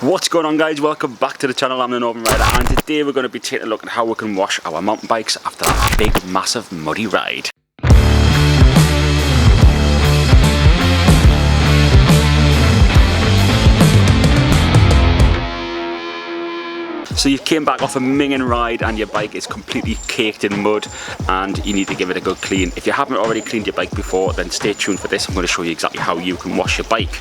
What's going on, guys? Welcome back to the channel. I'm the Northern Rider, and today we're going to be taking a look at how we can wash our mountain bikes after that big massive muddy ride. So you came back off a minging ride and your bike is completely caked in mud and you need to give it a good clean. If you haven't already cleaned your bike before, then stay tuned for this. I'm going to show you exactly how you can wash your bike.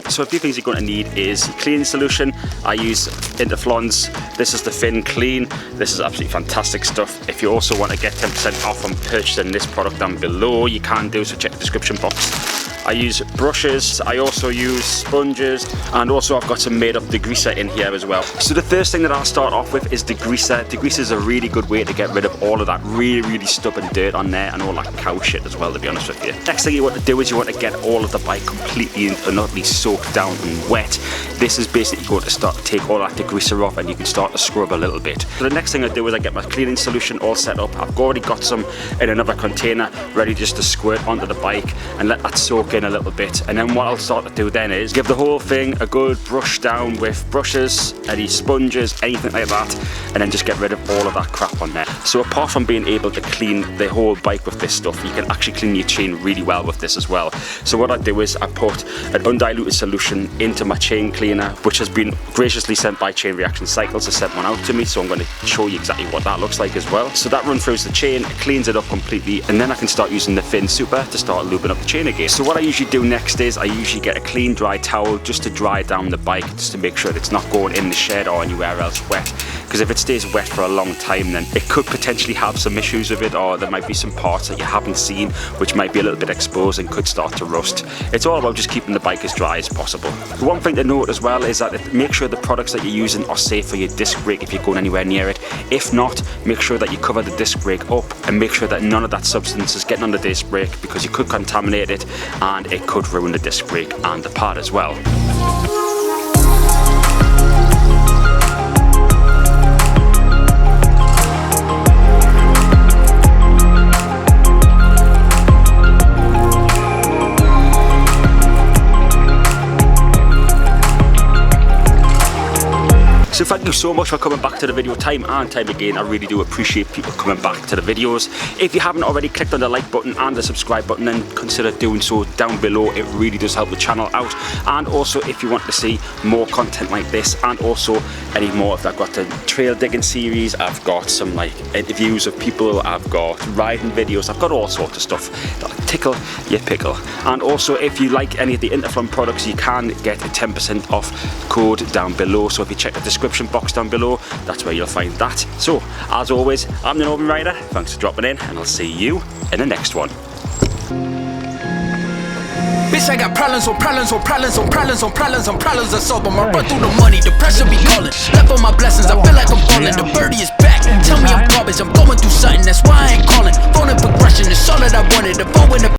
So a few things you're going to need is cleaning solution. I use Interflon's. This is the Fin Clean. This is absolutely fantastic stuff. If you also want to get 10% off on purchasing this product down below, you can do so. Check the description box. I use brushes, I also use sponges, and also I've got some made up degreaser in here as well. So the first thing that I'll start off with is degreaser. Degreaser is a really good way to get rid of all of that really stubborn dirt on there and all that cow shit as well, to be honest with you. Next thing you want to do is you want to get all of the bike completely and utterly soaked down and wet. This is basically going to start to take all that degreaser off and you can start to scrub a little bit. So the next thing I do is I get my cleaning solution all set up. I've already got some in another container ready just to squirt onto the bike and let that soak in a little bit. And then what I'll start to do then is give the whole thing a good brush down with brushes, any sponges, anything like that, and then just get rid of all of that crap on there. So apart from being able to clean the whole bike with this stuff, you can actually clean your chain really well with this as well. So what I do is I put an undiluted solution into my chain cleaner, which has been graciously sent by Chain Reaction Cycles. They sent one out to me, so I'm going to show you exactly what that looks like as well. So that runs through the chain, it cleans it up completely, and then I can start using the Fin Super to start lubing up the chain again. So what I usually do next is I usually get a clean dry towel just to dry down the bike, just to make sure that it's not going in the shed or anywhere else wet, because if it stays wet for a long time then it could potentially have some issues with it, or there might be some parts that you haven't seen which might be a little bit exposed and could start to rust. It's all about just keeping the bike as dry as possible. One thing to note as well is that make sure the products that you're using are safe for your disc brake if you're going anywhere near it. If not, make sure that you cover the disc brake up and make sure that none of that substance is getting on the disc brake, because you could contaminate it and it could ruin the disc brake and the pad as well. So thank you so much for coming back to the video time and time again. I really do appreciate people coming back to the videos. If you haven't already clicked on the like button and the subscribe button, then consider doing so down below. It really does help the channel out. And also if you want to see more content like this, and also any more, if I've got the trail digging series, I've got some like interviews of people, I've got riding videos, I've got all sorts of stuff that'll tickle your pickle. And also if you like any of the Interflon products, you can get a 10% off code down below. So if you check the description box down below, that's where you'll find that. So as always, I'm the Northern Rider. Thanks for dropping in, and I'll see you in the next one. Bitch, I got problems on problems on problems on problems on problems on problems I solve them. I run through the money, the pressure be calling. Left on my blessings, I feel like I'm falling. The birdie is back, tell me I'm garbage. I'm going through something, that's why I ain't calling. Phone and progression, it's all that I wanted. The phone with the